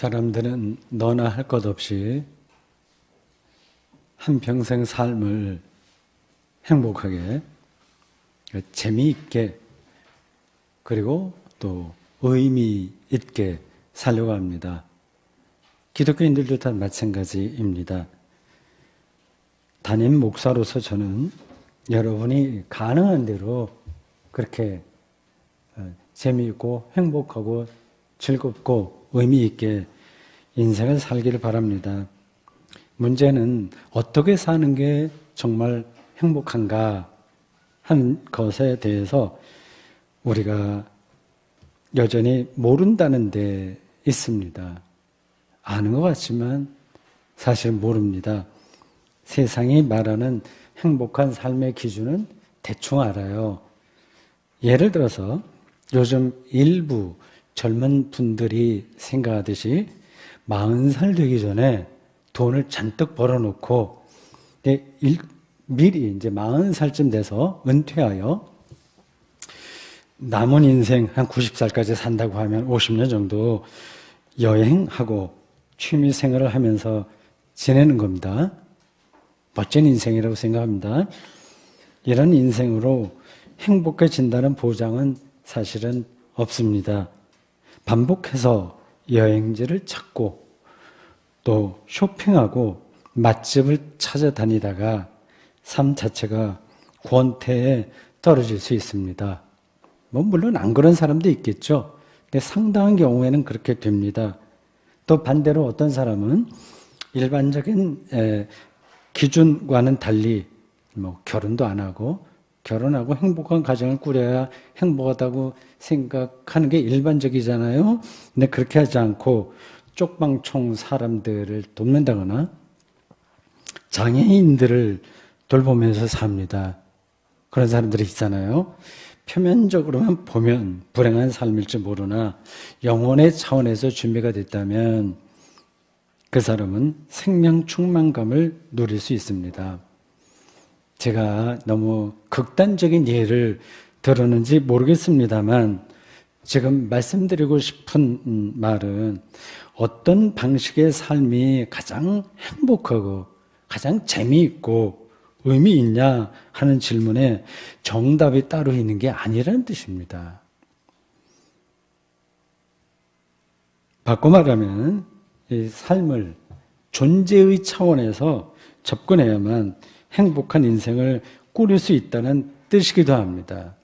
사람들은 너나 할 것 없이 한평생 삶을 행복하게, 재미있게, 그리고 또 의미 있게 살려고 합니다. 기독교인들도 다 마찬가지입니다. 담임 목사로서 저는 여러분이 가능한 대로 그렇게 재미있고 행복하고 즐겁고 의미 있게 인생을 살기를 바랍니다. 문제는 어떻게 사는 게 정말 행복한가 하는 것에 대해서 우리가 여전히 모른다는 데 있습니다. 아는 것 같지만 사실 모릅니다. 세상이 말하는 행복한 삶의 기준은 대충 알아요. 예를 들어서 요즘 일부 젊은 분들이 생각하듯이 40살 되기 전에 돈을 잔뜩 벌어놓고 미리 이제 40살쯤 돼서 은퇴하여 남은 인생 한 90살까지 산다고 하면 50년 정도 여행하고 취미 생활을 하면서 지내는 겁니다. 멋진 인생이라고 생각합니다. 이런 인생으로 행복해진다는 보장은 사실은 없습니다. 반복해서 여행지를 찾고 또 쇼핑하고 맛집을 찾아다니다가 삶 자체가 권태에 떨어질 수 있습니다. 물론 안 그런 사람도 있겠죠. 근데 상당한 경우에는 그렇게 됩니다. 또 반대로 어떤 사람은 일반적인 기준과는 달리 결혼도 안 하고 결혼하고 행복한 가정을 꾸려야 행복하다고 생각하는 게 일반적이잖아요. 근데 그렇게 하지 않고 쪽방총 사람들을 돕는다거나 장애인들을 돌보면서 삽니다. 그런 사람들이 있잖아요. 표면적으로만 보면 불행한 삶일지 모르나 영혼의 차원에서 준비가 됐다면 그 사람은 생명 충만감을 누릴 수 있습니다. 제가 너무 극단적인 예를 들었는지 모르겠습니다만 지금 말씀드리고 싶은 말은 어떤 방식의 삶이 가장 행복하고 가장 재미있고 의미 있냐 하는 질문에 정답이 따로 있는 게 아니라는 뜻입니다. 바꿔 말하면 이 삶을 존재의 차원에서 접근해야만 행복한 인생을 꾸릴 수 있다는 뜻이기도 합니다.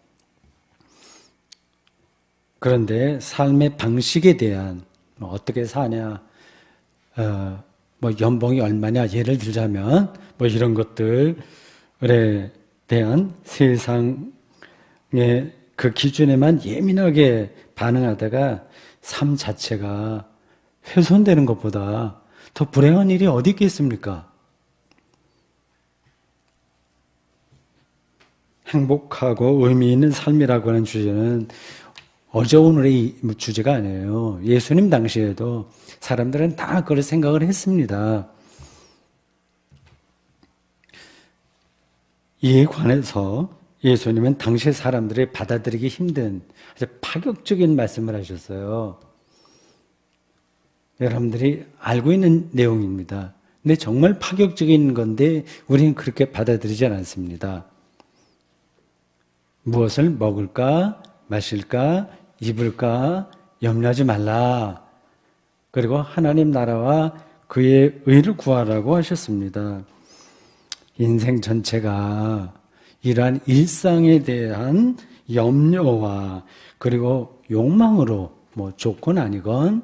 그런데 삶의 방식에 대한 어떻게 사냐, 연봉이 얼마냐 예를 들자면 이런 것들에 대한 세상의 그 기준에만 예민하게 반응하다가 삶 자체가 훼손되는 것보다 더 불행한 일이 어디 있겠습니까? 행복하고 의미 있는 삶이라고 하는 주제는 어제 오늘의 주제가 아니에요. 예수님 당시에도 사람들은 다 그걸 생각을 했습니다. 이에 관해서 예수님은 당시 사람들이 받아들이기 힘든 아주 파격적인 말씀을 하셨어요. 여러분들이 알고 있는 내용입니다. 근데 정말 파격적인 건데 우리는 그렇게 받아들이지 않습니다. 무엇을 먹을까, 마실까, 입을까 염려하지 말라. 그리고 하나님 나라와 그의 의를 구하라고 하셨습니다. 인생 전체가 이러한 일상에 대한 염려와 그리고 욕망으로 좋건 아니건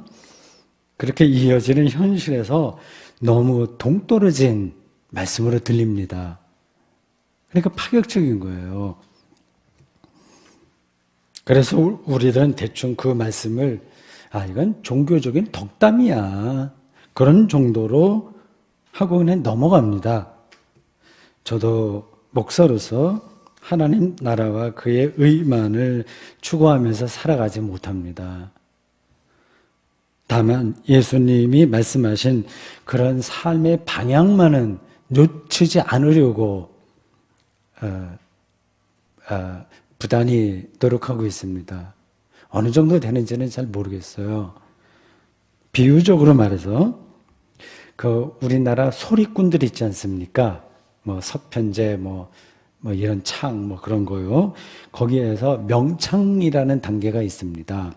그렇게 이어지는 현실에서 너무 동떨어진 말씀으로 들립니다. 그러니까 파격적인 거예요. 그래서 우리들은 대충 그 말씀을 이건 종교적인 덕담이야 그런 정도로 하고 그냥 넘어갑니다. 저도 목사로서 하나님 나라와 그의 의만을 추구하면서 살아가지 못합니다. 다만 예수님이 말씀하신 그런 삶의 방향만은 놓치지 않으려고 부단히 노력하고 있습니다. 어느 정도 되는지는 잘 모르겠어요. 비유적으로 말해서 그 우리나라 소리꾼들 있지 않습니까? 뭐 서편제 뭐 이런 창 뭐 그런 거요. 거기에서 명창이라는 단계가 있습니다.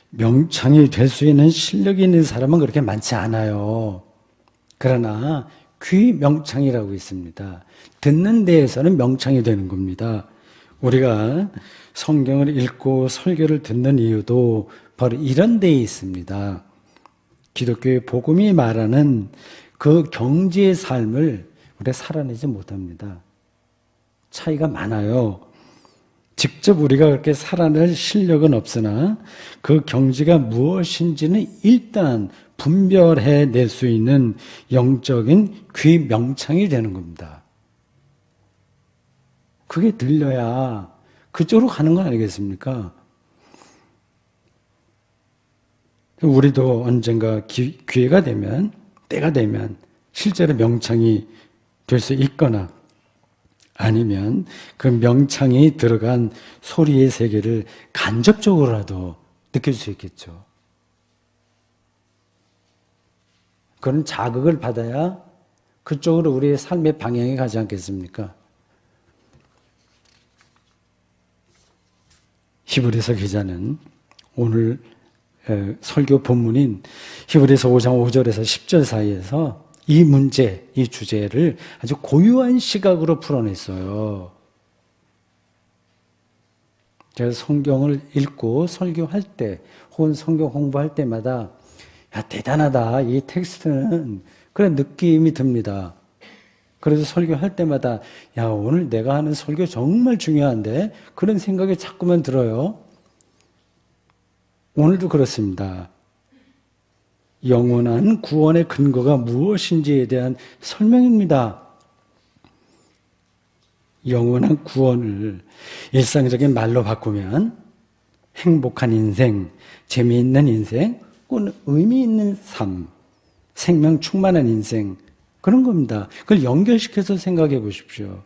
명창이 될 수 있는 실력이 있는 사람은 그렇게 많지 않아요. 그러나 귀 명창이라고 있습니다. 듣는 데에서는 명창이 되는 겁니다. 우리가 성경을 읽고 설교를 듣는 이유도 바로 이런 데에 있습니다. 기독교의 복음이 말하는 그 경지의 삶을 우리가 살아내지 못합니다. 차이가 많아요. 직접 우리가 그렇게 살아낼 실력은 없으나 그 경지가 무엇인지는 일단 분별해낼 수 있는 영적인 귀 명창이 되는 겁니다. 그게 들려야 그쪽으로 가는 거 아니겠습니까? 우리도 언젠가 기회가 되면, 때가 되면 실제로 명창이 될 수 있거나 아니면 그 명창이 들어간 소리의 세계를 간접적으로라도 느낄 수 있겠죠. 그런 자극을 받아야 그쪽으로 우리의 삶의 방향이 가지 않겠습니까? 히브리서 기자는 오늘 설교 본문인 히브리서 5장 5절에서 10절 사이에서 이 문제, 이 주제를 아주 고유한 시각으로 풀어냈어요. 제가 성경을 읽고 설교할 때 혹은 성경 공부할 때마다 야, 대단하다. 이 텍스트는 그런 느낌이 듭니다. 그래서 설교할 때마다 야, 오늘 내가 하는 설교 정말 중요한데 그런 생각이 자꾸만 들어요. 오늘도 그렇습니다. 영원한 구원의 근거가 무엇인지에 대한 설명입니다. 영원한 구원을 일상적인 말로 바꾸면 행복한 인생, 재미있는 인생, 혹은 의미 있는 삶, 생명 충만한 인생, 그런 겁니다. 그걸 연결시켜서 생각해 보십시오.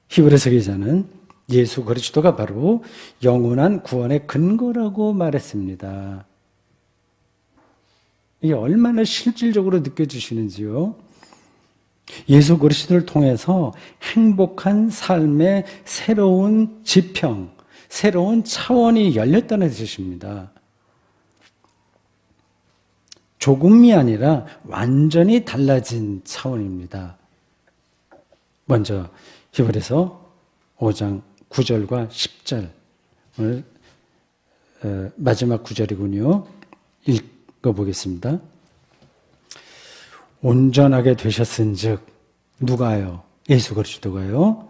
히브리서 기자는 예수 그리스도가 바로 영원한 구원의 근거라고 말했습니다. 이게 얼마나 실질적으로 느껴지시는지요? 예수 그리스도를 통해서 행복한 삶의 새로운 지평, 새로운 차원이 열렸다는 뜻입니다. 조금이 아니라 완전히 달라진 차원입니다. 먼저 히브리서 5장 9절과 10절, 오늘 마지막 9절이군요. 읽어보겠습니다. 온전하게 되셨은즉 누가요? 예수 그리스도가요?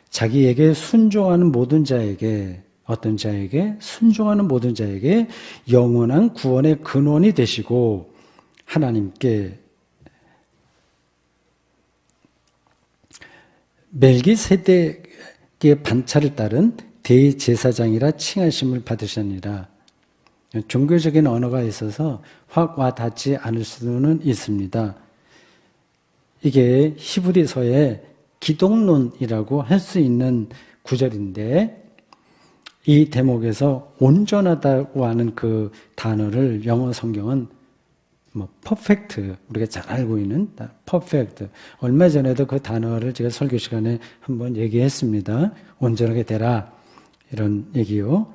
자기에게 순종하는 모든 자에게, 어떤 자에게? 순종하는 모든 자에게 영원한 구원의 근원이 되시고 하나님께 멜기세덱의 반차를 따른 대제사장이라 칭하심을 받으셨느니라. 종교적인 언어가 있어서 확 와닿지 않을 수는 있습니다. 이게 히브리서의 기독론이라고 할 수 있는 구절인데 이 대목에서 온전하다고 하는 그 단어를 영어 성경은 perfect, 우리가 잘 알고 있는 perfect. 얼마 전에도 그 단어를 제가 설교 시간에 한번 얘기했습니다. 온전하게 되라 이런 얘기요.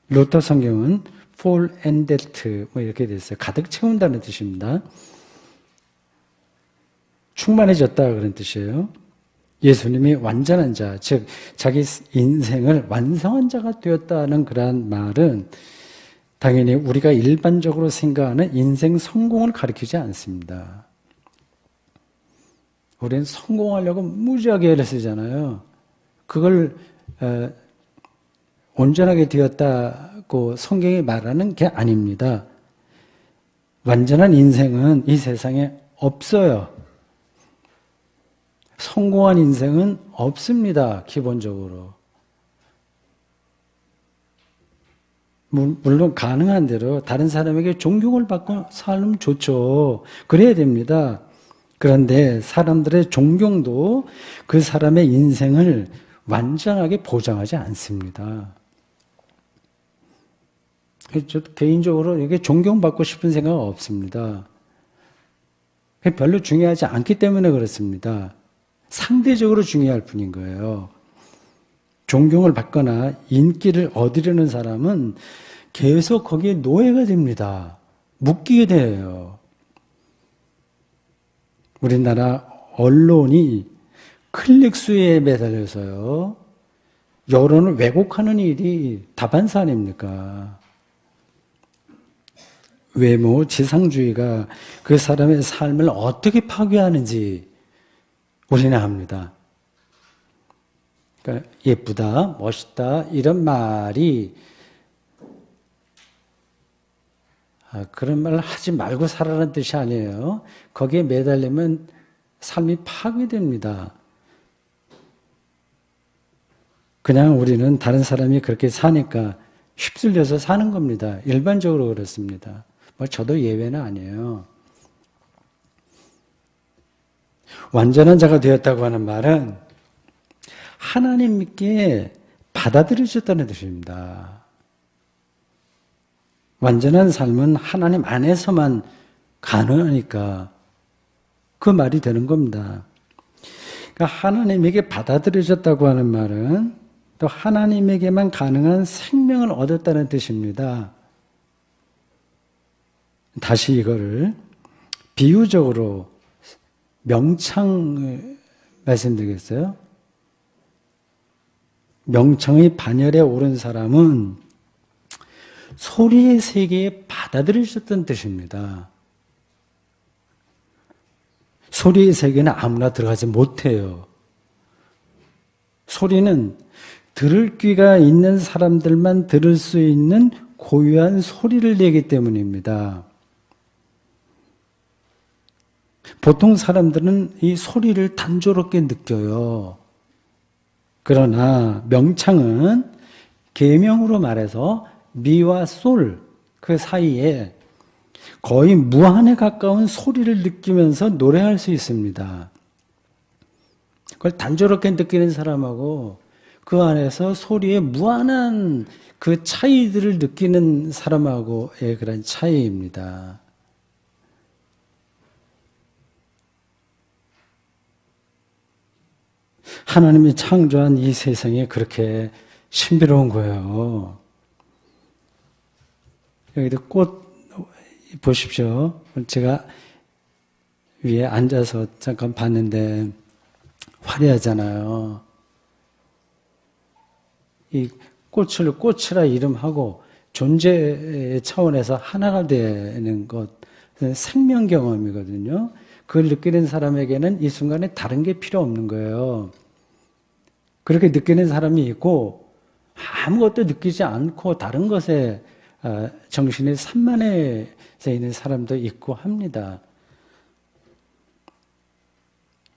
로터 성경은 full ended 이렇게 돼 있어요. 가득 채운다는 뜻입니다. 충만해졌다 그런 뜻이에요. 예수님이 완전한 자, 즉 자기 인생을 완성한 자가 되었다는 그러한 말은 당연히 우리가 일반적으로 생각하는 인생 성공을 가리키지 않습니다. 우리는 성공하려고 무지하게 애를 쓰잖아요. 그걸 온전하게 되었다고 성경이 말하는 게 아닙니다. 완전한 인생은 이 세상에 없어요. 성공한 인생은 없습니다. 기본적으로. 물론 가능한 대로 다른 사람에게 존경을 받고 살면 좋죠. 그래야 됩니다. 그런데 사람들의 존경도 그 사람의 인생을 완전하게 보장하지 않습니다. 저도 개인적으로 이게 존경받고 싶은 생각은 없습니다. 별로 중요하지 않기 때문에 그렇습니다. 상대적으로 중요할 뿐인 거예요. 존경을 받거나 인기를 얻으려는 사람은 계속 거기에 노예가 됩니다. 묶이게 돼요. 우리나라 언론이 클릭수에 매달려서요, 여론을 왜곡하는 일이 다반사 아닙니까? 외모, 지상주의가 그 사람의 삶을 어떻게 파괴하는지 우리는 압니다. 그러니까 예쁘다, 멋있다 이런 말이 그런 말 하지 말고 살아라는 뜻이 아니에요. 거기에 매달리면 삶이 파괴됩니다. 그냥 우리는 다른 사람이 그렇게 사니까 휩쓸려서 사는 겁니다. 일반적으로 그렇습니다. 뭐 저도 예외는 아니에요. 완전한 자가 되었다고 하는 말은 하나님께 받아들여졌다는 뜻입니다. 완전한 삶은 하나님 안에서만 가능하니까 그 말이 되는 겁니다. 그러니까 하나님에게 받아들여졌다고 하는 말은 또 하나님에게만 가능한 생명을 얻었다는 뜻입니다. 다시 이거를 비유적으로 명창 말씀드리겠어요? 명창의 반열에 오른 사람은 소리의 세계에 받아들여졌다는 뜻입니다. 소리의 세계는 아무나 들어가지 못해요. 소리는 들을 귀가 있는 사람들만 들을 수 있는 고유한 소리를 내기 때문입니다. 보통 사람들은 이 소리를 단조롭게 느껴요. 그러나 명창은 계명으로 말해서 미와 솔 그 사이에 거의 무한에 가까운 소리를 느끼면서 노래할 수 있습니다. 그걸 단조롭게 느끼는 사람하고 그 안에서 소리의 무한한 그 차이들을 느끼는 사람하고의 그런 차이입니다. 하나님이 창조한 이 세상이 그렇게 신비로운 거예요. 여기도 꽃 보십시오. 제가 위에 앉아서 잠깐 봤는데 화려하잖아요. 이 꽃을 꽃이라 이름하고 존재 차원에서 하나가 되는 것, 생명 경험이거든요. 그걸 느끼는 사람에게는 이 순간에 다른 게 필요 없는 거예요. 그렇게 느끼는 사람이 있고 아무것도 느끼지 않고 다른 것에 정신이 산만해져 있는 사람도 있고 합니다.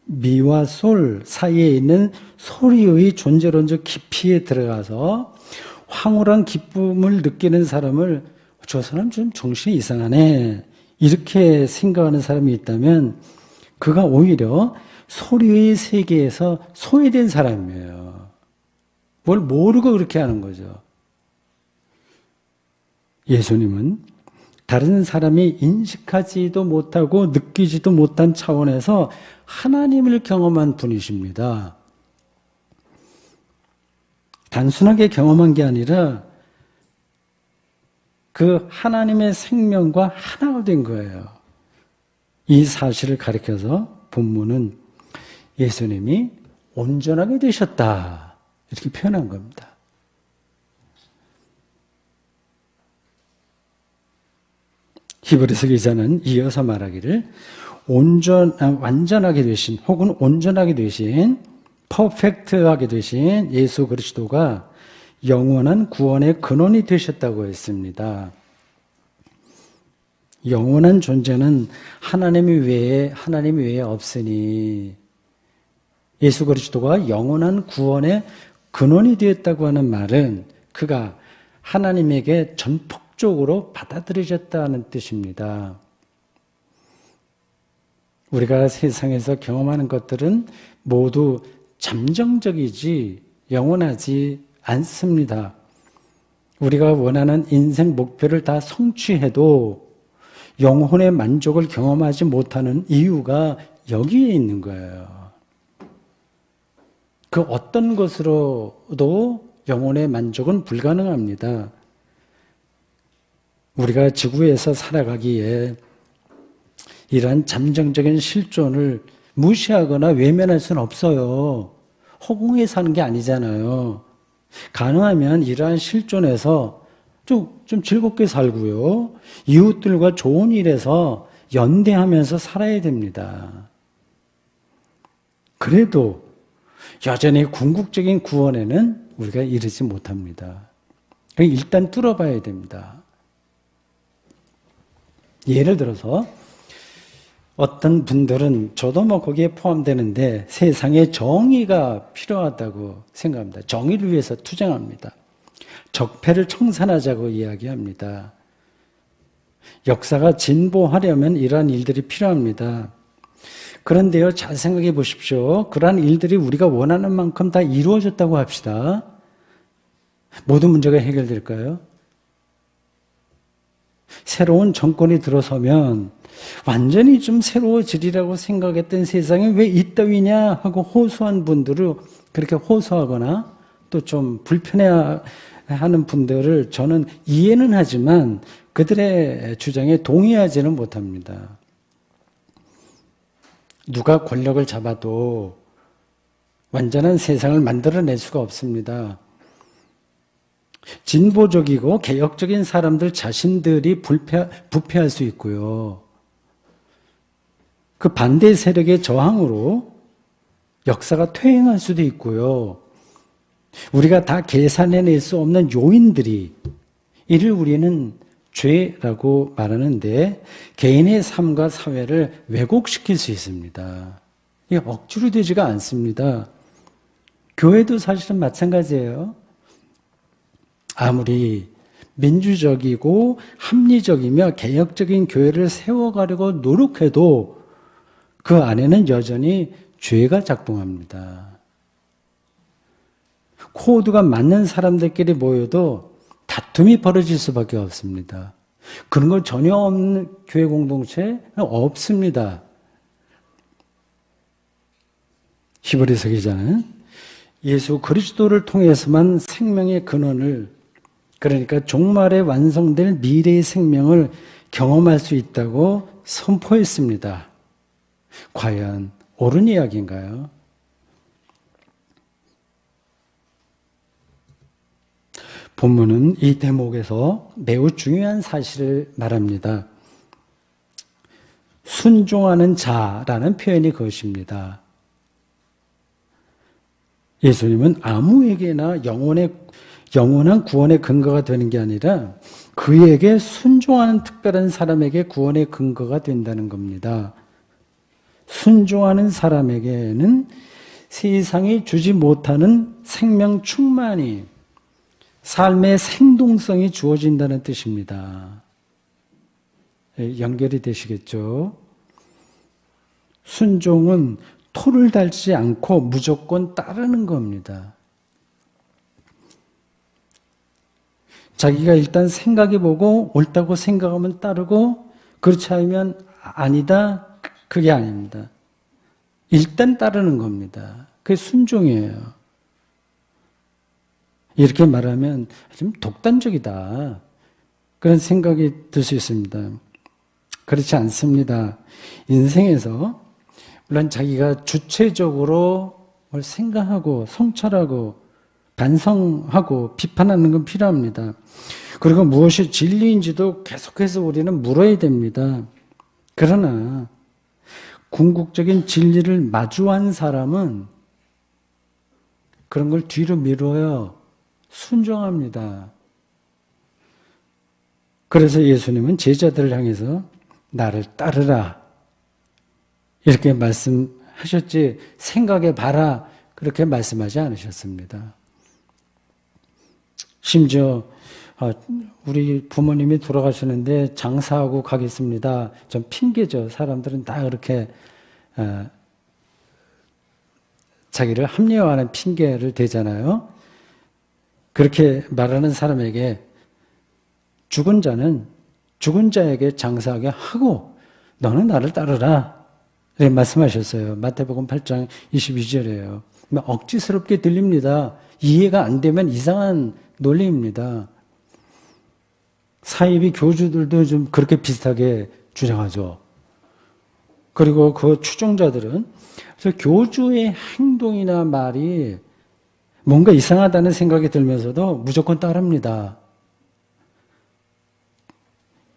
미와 솔 사이에 있는 소리의 존재론적 깊이에 들어가서 황홀한 기쁨을 느끼는 사람을 저 사람 좀 정신이 이상하네 이렇게 생각하는 사람이 있다면 그가 오히려 소리의 세계에서 소외된 사람이에요. 뭘 모르고 그렇게 하는 거죠. 예수님은 다른 사람이 인식하지도 못하고 느끼지도 못한 차원에서 하나님을 경험한 분이십니다. 단순하게 경험한 게 아니라 그 하나님의 생명과 하나가 된 거예요. 이 사실을 가리켜서 본문은 예수님이 온전하게 되셨다 이렇게 표현한 겁니다. 히브리서 기자는 이어서 말하기를 완전하게 되신 혹은 온전하게 되신 퍼펙트하게 되신 예수 그리스도가 영원한 구원의 근원이 되셨다고 했습니다. 영원한 존재는 하나님 외에 없으니 예수 그리스도가 영원한 구원의 근원이 되었다고 하는 말은 그가 하나님에게 전폭적으로 받아들여졌다는 뜻입니다. 우리가 세상에서 경험하는 것들은 모두 잠정적이지 영원하지 않습니다. 우리가 원하는 인생 목표를 다 성취해도 영혼의 만족을 경험하지 못하는 이유가 여기에 있는 거예요. 그 어떤 것으로도 영혼의 만족은 불가능합니다. 우리가 지구에서 살아가기에 이러한 잠정적인 실존을 무시하거나 외면할 수는 없어요. 허공에 사는 게 아니잖아요. 가능하면 이러한 실존에서 좀 즐겁게 살고요. 이웃들과 좋은 일에서 연대하면서 살아야 됩니다. 그래도 여전히 궁극적인 구원에는 우리가 이르지 못합니다. 일단 뚫어봐야 됩니다. 예를 들어서 어떤 분들은 저도 뭐 거기에 포함되는데 세상에 정의가 필요하다고 생각합니다. 정의를 위해서 투쟁합니다. 적폐를 청산하자고 이야기합니다. 역사가 진보하려면 이러한 일들이 필요합니다. 그런데요, 잘 생각해 보십시오. 그러한 일들이 우리가 원하는 만큼 다 이루어졌다고 합시다. 모든 문제가 해결될까요? 새로운 정권이 들어서면 완전히 좀 새로워지리라고 생각했던 세상에 왜 이따위냐 하고 호소한 분들을 그렇게 호소하거나 또 좀 불편해하는 분들을 저는 이해는 하지만 그들의 주장에 동의하지는 못합니다. 누가 권력을 잡아도 완전한 세상을 만들어낼 수가 없습니다. 진보적이고 개혁적인 사람들 자신들이 부패할 수 있고요. 그 반대 세력의 저항으로 역사가 퇴행할 수도 있고요. 우리가 다 계산해낼 수 없는 요인들이 이를 우리는 죄라고 말하는데 개인의 삶과 사회를 왜곡시킬 수 있습니다. 이게 억지로 되지가 않습니다. 교회도 사실은 마찬가지예요. 아무리 민주적이고 합리적이며 개혁적인 교회를 세워가려고 노력해도 그 안에는 여전히 죄가 작동합니다. 코드가 맞는 사람들끼리 모여도 다툼이 벌어질 수밖에 없습니다. 그런 거 전혀 없는 교회 공동체는 없습니다. 히브리서 기자는 예수 그리스도를 통해서만 생명의 근원을, 그러니까 종말에 완성될 미래의 생명을 경험할 수 있다고 선포했습니다. 과연 옳은 이야기인가요? 본문은 이 대목에서 매우 중요한 사실을 말합니다. 순종하는 자라는 표현이 그것입니다. 예수님은 아무에게나 영원한 구원의 근거가 되는 게 아니라 그에게 순종하는 특별한 사람에게 구원의 근거가 된다는 겁니다. 순종하는 사람에게는 세상이 주지 못하는 생명 충만이, 삶의 생동성이 주어진다는 뜻입니다. 연결이 되시겠죠? 순종은 토를 달지 않고 무조건 따르는 겁니다. 자기가 일단 생각해보고 옳다고 생각하면 따르고 그렇지 않으면 아니다, 그게 아닙니다. 일단 따르는 겁니다. 그게 순종이에요. 이렇게 말하면 좀 독단적이다, 그런 생각이 들 수 있습니다. 그렇지 않습니다. 인생에서 물론 자기가 주체적으로 뭘 생각하고 성찰하고 반성하고 비판하는 건 필요합니다. 그리고 무엇이 진리인지도 계속해서 우리는 물어야 됩니다. 그러나 궁극적인 진리를 마주한 사람은 그런 걸 뒤로 미뤄요. 순종합니다. 그래서 예수님은 제자들을 향해서 나를 따르라 이렇게 말씀하셨지 생각해 봐라 그렇게 말씀하지 않으셨습니다. 심지어 우리 부모님이 돌아가시는데 장사하고 가겠습니다. 좀 핑계죠. 사람들은 다 그렇게 자기를 합리화하는 핑계를 대잖아요. 그렇게 말하는 사람에게 죽은 자는 죽은 자에게 장사하게 하고 너는 나를 따르라. 이렇게 말씀하셨어요. 마태복음 8장 22절이에요. 억지스럽게 들립니다. 이해가 안 되면 이상한 논리입니다. 사이비 교주들도 좀 그렇게 비슷하게 주장하죠. 그리고 그 추종자들은 그래서 교주의 행동이나 말이 뭔가 이상하다는 생각이 들면서도 무조건 따릅니다.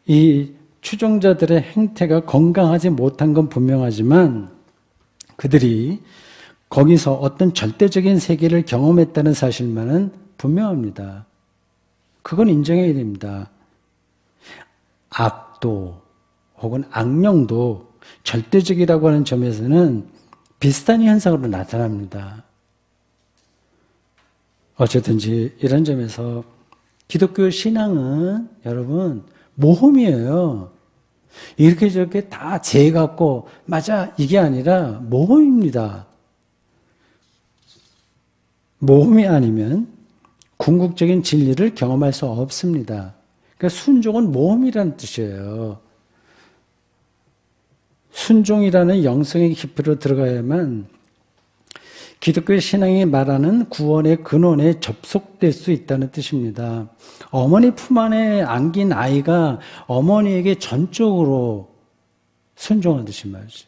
이 추종자들의 행태가 건강하지 못한 건 분명하지만 그들이 거기서 어떤 절대적인 세계를 경험했다는 사실만은 분명합니다. 그건 인정해야 됩니다. 악도 혹은 악령도 절대적이라고 하는 점에서는 비슷한 현상으로 나타납니다. 어쨌든지 이런 점에서 기독교 신앙은 여러분 모험이에요. 이렇게 저렇게 다 재갖고 맞아 이게 아니라 모험입니다. 모험이 아니면 궁극적인 진리를 경험할 수 없습니다. 그러니까 순종은 모험이라는 뜻이에요. 순종이라는 영성의 깊이로 들어가야만 기독교 신앙이 말하는 구원의 근원에 접속될 수 있다는 뜻입니다. 어머니 품 안에 안긴 아이가 어머니에게 전적으로 순종하듯이 말이죠.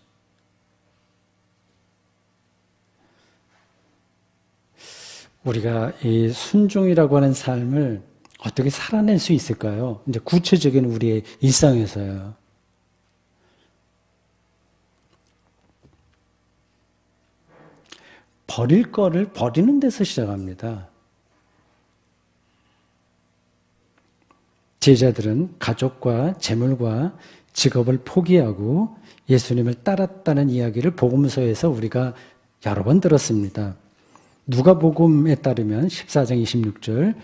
우리가 이 순종이라고 하는 삶을 어떻게 살아낼 수 있을까요? 이제 구체적인 우리의 일상에서요. 버릴 거를 버리는 데서 시작합니다. 제자들은 가족과 재물과 직업을 포기하고 예수님을 따랐다는 이야기를 복음서에서 우리가 여러 번 들었습니다. 누가복음에 따르면 14장 26절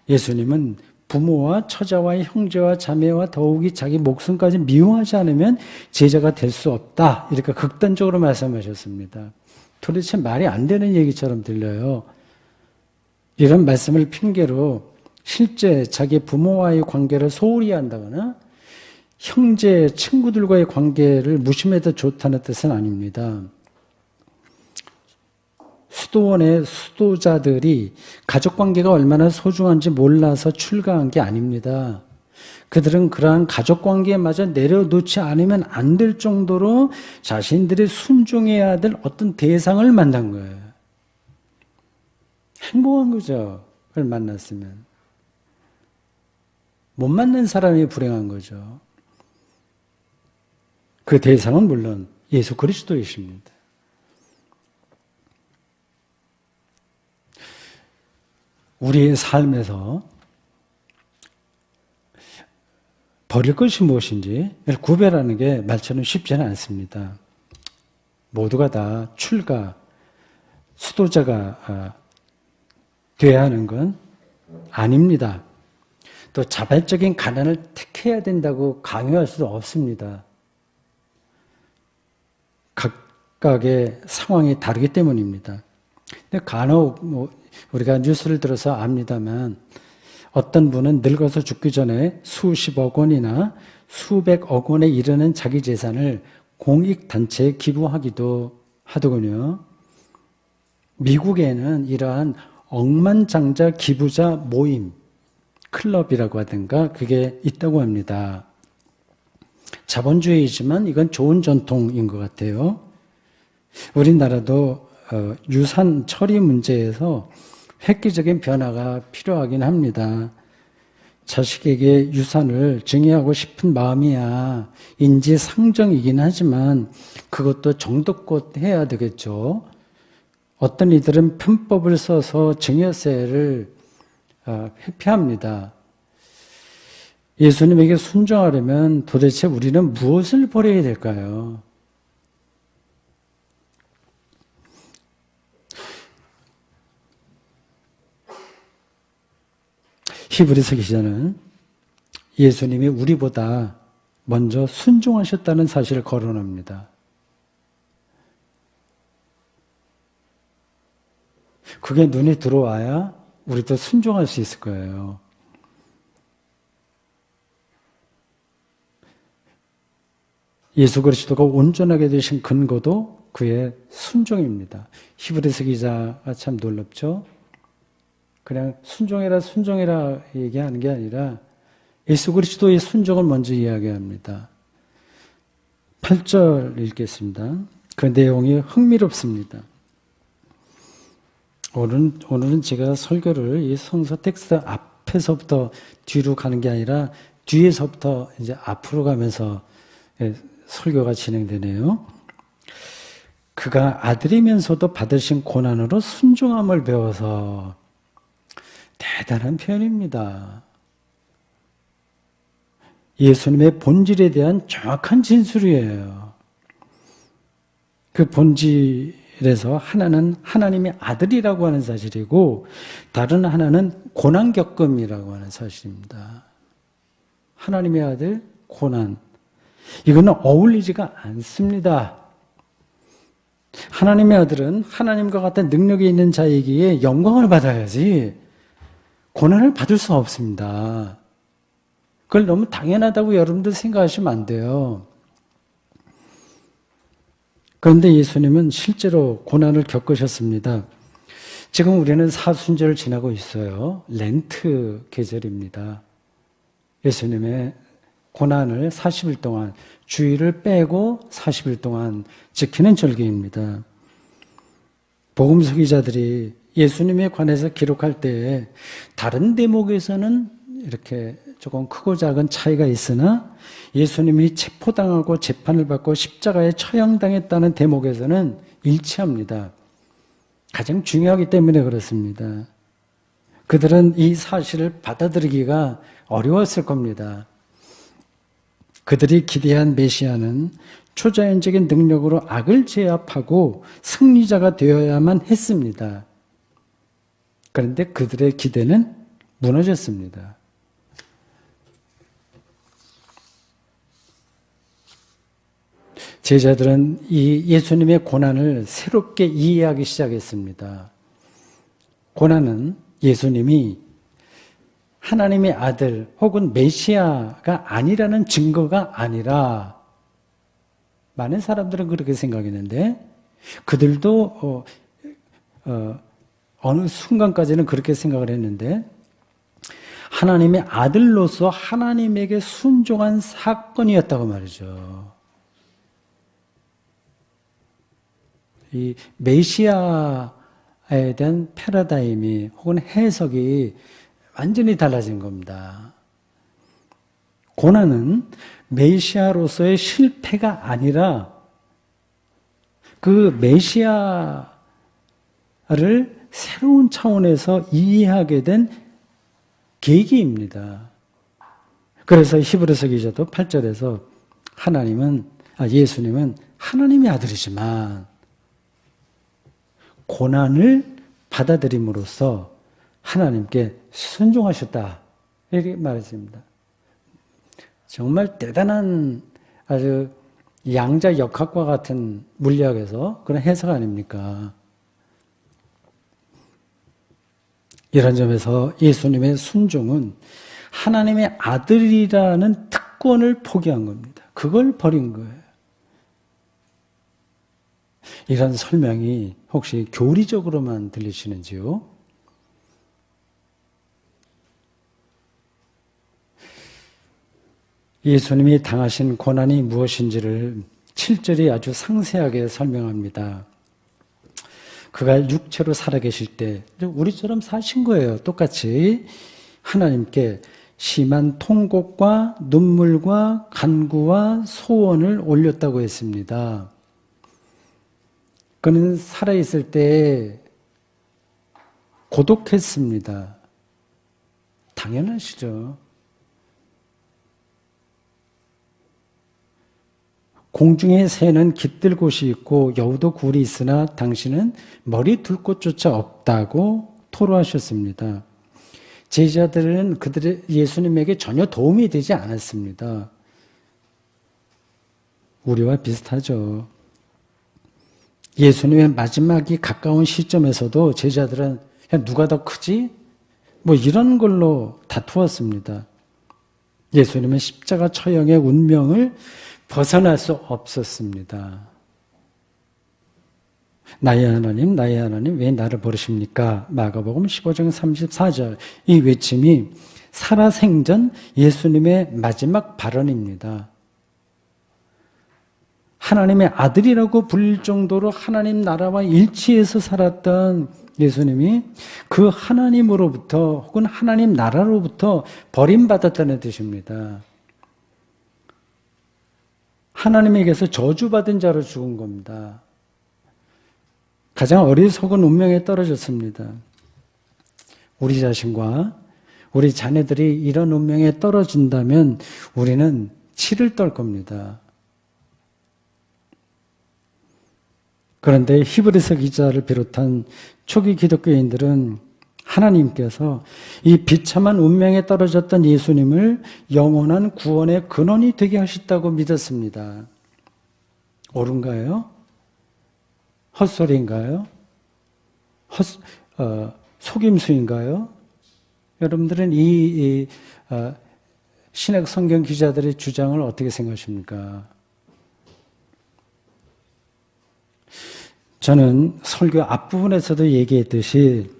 예수님은 부모와 처자와 형제와 자매와 더욱이 자기 목숨까지 미워하지 않으면 제자가 될 수 없다. 이렇게 극단적으로 말씀하셨습니다. 도대체 말이 안 되는 얘기처럼 들려요. 이런 말씀을 핑계로 실제 자기 부모와의 관계를 소홀히 한다거나 형제, 친구들과의 관계를 무심해도 좋다는 뜻은 아닙니다. 수도원의 수도자들이 가족관계가 얼마나 소중한지 몰라서 출가한 게 아닙니다. 그들은 그러한 가족관계마저 내려놓지 않으면 안 될 정도로 자신들이 순종해야 될 어떤 대상을 만난 거예요. 행복한 거죠. 그걸 만났으면. 못 만난 사람이 불행한 거죠. 그 대상은 물론 예수 그리스도이십니다. 우리의 삶에서 버릴 것이 무엇인지 구별하는 게 말처럼 쉽지는 않습니다. 모두가 다 출가, 수도자가 되어야 하는 건 아닙니다. 또 자발적인 가난을 택해야 된다고 강요할 수도 없습니다. 각각의 상황이 다르기 때문입니다. 근데 간혹 우리가 뉴스를 들어서 압니다만 어떤 분은 늙어서 죽기 전에 수십억 원이나 수백억 원에 이르는 자기 재산을 공익단체에 기부하기도 하더군요. 미국에는 이러한 억만장자 기부자 모임, 클럽이라고 하든가 그게 있다고 합니다. 자본주의이지만 이건 좋은 전통인 것 같아요. 우리나라도 유산 처리 문제에서 획기적인 변화가 필요하긴 합니다. 자식에게 유산을 증여하고 싶은 마음이야 인지상정이긴 하지만 그것도 정도껏 해야 되겠죠. 어떤 이들은 편법을 써서 증여세를 회피합니다. 예수님에게 순종하려면 도대체 우리는 무엇을 버려야 될까요? 히브리서 기자는 예수님이 우리보다 먼저 순종하셨다는 사실을 거론합니다. 그게 눈에 들어와야 우리도 순종할 수 있을 거예요. 예수 그리스도가 온전하게 되신 근거도 그의 순종입니다. 히브리서 기자가 참 놀랍죠. 그냥 순종해라 얘기하는 게 아니라 예수 그리스도의 순종을 먼저 이야기합니다. 8절 읽겠습니다. 그 내용이 흥미롭습니다. 오늘은 제가 설교를 이 성서 텍스트 앞에서부터 뒤로 가는 게 아니라 뒤에서부터 이제 앞으로 가면서 설교가 진행되네요. 그가 아들이면서도 받으신 고난으로 순종함을 배워서 대단한 표현입니다. 예수님의 본질에 대한 정확한 진술이에요. 그 본질에서 하나는 하나님의 아들이라고 하는 사실이고 다른 하나는 고난 겪음이라고 하는 사실입니다. 하나님의 아들, 고난. 이거는 어울리지가 않습니다. 하나님의 아들은 하나님과 같은 능력이 있는 자이기에 영광을 받아야지 고난을 받을 수 없습니다. 그걸 너무 당연하다고 여러분들 생각하시면 안 돼요. 그런데 예수님은 실제로 고난을 겪으셨습니다. 지금 우리는 사순절을 지나고 있어요. 렌트 계절입니다. 예수님의 고난을 40일 동안, 주일을 빼고 40일 동안 지키는 절기입니다. 복음서 기자들이 예수님에 관해서 기록할 때 다른 대목에서는 이렇게 조금 크고 작은 차이가 있으나 예수님이 체포당하고 재판을 받고 십자가에 처형당했다는 대목에서는 일치합니다. 가장 중요하기 때문에 그렇습니다. 그들은 이 사실을 받아들이기가 어려웠을 겁니다. 그들이 기대한 메시아는 초자연적인 능력으로 악을 제압하고 승리자가 되어야만 했습니다. 그런데 그들의 기대는 무너졌습니다. 제자들은 이 예수님의 고난을 새롭게 이해하기 시작했습니다. 고난은 예수님이 하나님의 아들 혹은 메시아가 아니라는 증거가 아니라 많은 사람들은 그렇게 생각했는데 그들도 어느 순간까지는 그렇게 생각을 했는데 하나님의 아들로서 하나님에게 순종한 사건이었다고 말이죠. 이 메시아에 대한 패러다임이 혹은 해석이 완전히 달라진 겁니다. 고난은 메시아로서의 실패가 아니라 그 메시아를 새로운 차원에서 이해하게 된 계기입니다. 그래서 히브리서 기자도 8절에서 예수님은 하나님의 아들이지만 고난을 받아들임으로써 하나님께 순종하셨다. 이렇게 말했습니다. 정말 대단한 아주 양자 역학과 같은 물리학에서 그런 해석 아닙니까? 이런 점에서 예수님의 순종은 하나님의 아들이라는 특권을 포기한 겁니다. 그걸 버린 거예요. 이런 설명이 혹시 교리적으로만 들리시는지요? 예수님이 당하신 고난이 무엇인지를 7절이 아주 상세하게 설명합니다. 그가 육체로 살아계실 때 우리처럼 사신 거예요. 똑같이 하나님께 심한 통곡과 눈물과 간구와 소원을 올렸다고 했습니다. 그는 살아있을 때 고독했습니다. 당연하시죠. 공중에 새는 깃들 곳이 있고 여우도 굴이 있으나 당신은 머리 둘 곳조차 없다고 토로하셨습니다. 제자들은 예수님에게 전혀 도움이 되지 않았습니다. 우리와 비슷하죠. 예수님의 마지막이 가까운 시점에서도 제자들은 누가 더 크지? 이런 걸로 다투었습니다. 예수님은 십자가 처형의 운명을 벗어날 수 없었습니다. 나의 하나님, 나의 하나님, 왜 나를 버리십니까? 마가복음 15장 34절. 이 외침이 살아생전 예수님의 마지막 발언입니다. 하나님의 아들이라고 불릴 정도로 하나님 나라와 일치해서 살았던 예수님이 그 하나님으로부터 혹은 하나님 나라로부터 버림받았다는 뜻입니다. 하나님에게서 저주받은 자로 죽은 겁니다. 가장 어리석은 운명에 떨어졌습니다. 우리 자신과 우리 자녀들이 이런 운명에 떨어진다면 우리는 치를 떨 겁니다. 그런데 히브리서 기자를 비롯한 초기 기독교인들은 하나님께서 이 비참한 운명에 떨어졌던 예수님을 영원한 구원의 근원이 되게 하셨다고 믿었습니다. 옳은가요? 헛소리인가요? 속임수인가요? 여러분들은 이 신약 성경 기자들의 주장을 어떻게 생각하십니까? 저는 설교 앞부분에서도 얘기했듯이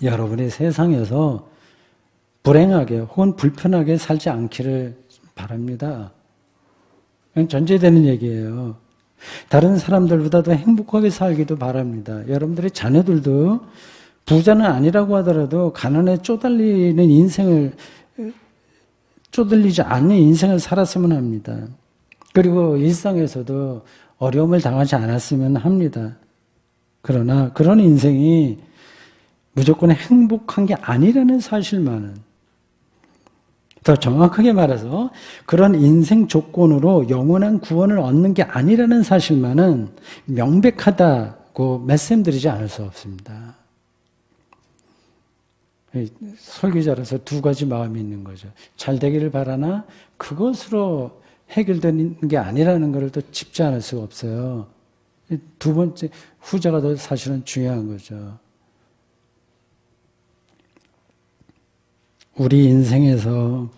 여러분이 세상에서 불행하게 혹은 불편하게 살지 않기를 바랍니다. 그냥 전제되는 얘기예요. 다른 사람들보다도 행복하게 살기도 바랍니다. 여러분들의 자녀들도 부자는 아니라고 하더라도 가난에 쪼들리지 않는 인생을 살았으면 합니다. 그리고 일상에서도 어려움을 당하지 않았으면 합니다. 그러나 그런 인생이 무조건 행복한 게 아니라는 사실만은, 더 정확하게 말해서 그런 인생 조건으로 영원한 구원을 얻는 게 아니라는 사실만은 명백하다고 말씀드리지 않을 수 없습니다. 설교자라서 두 가지 마음이 있는 거죠. 잘 되기를 바라나 그것으로 해결되는 게 아니라는 것을 또 짚지 않을 수가 없어요. 두 번째, 후자가 더 사실은 중요한 거죠. 우리 인생에서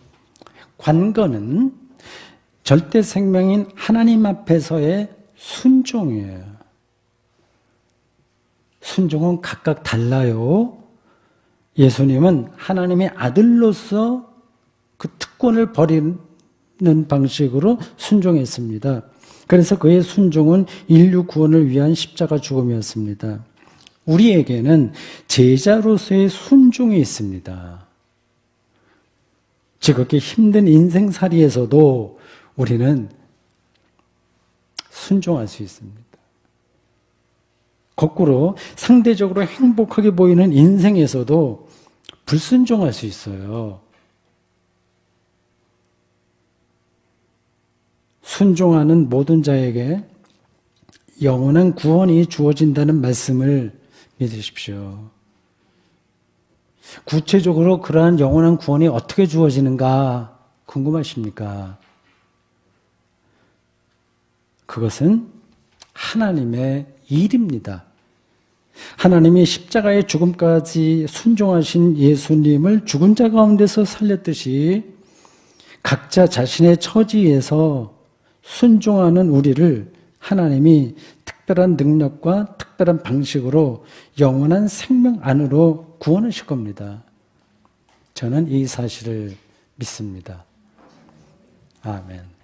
관건은 절대 생명인 하나님 앞에서의 순종이에요. 순종은 각각 달라요. 예수님은 하나님의 아들로서 그 특권을 버리는 방식으로 순종했습니다. 그래서 그의 순종은 인류 구원을 위한 십자가 죽음이었습니다. 우리에게는 제자로서의 순종이 있습니다. 지극히 힘든 인생살이에서도 우리는 순종할 수 있습니다. 거꾸로 상대적으로 행복하게 보이는 인생에서도 불순종할 수 있어요. 순종하는 모든 자에게 영원한 구원이 주어진다는 말씀을 믿으십시오. 구체적으로 그러한 영원한 구원이 어떻게 주어지는가 궁금하십니까? 그것은 하나님의 일입니다. 하나님이 십자가의 죽음까지 순종하신 예수님을 죽은 자 가운데서 살렸듯이 각자 자신의 처지에서 순종하는 우리를 하나님이 특별한 능력과 특별한 방식으로 영원한 생명 안으로 구원하실 겁니다. 저는 이 사실을 믿습니다. 아멘.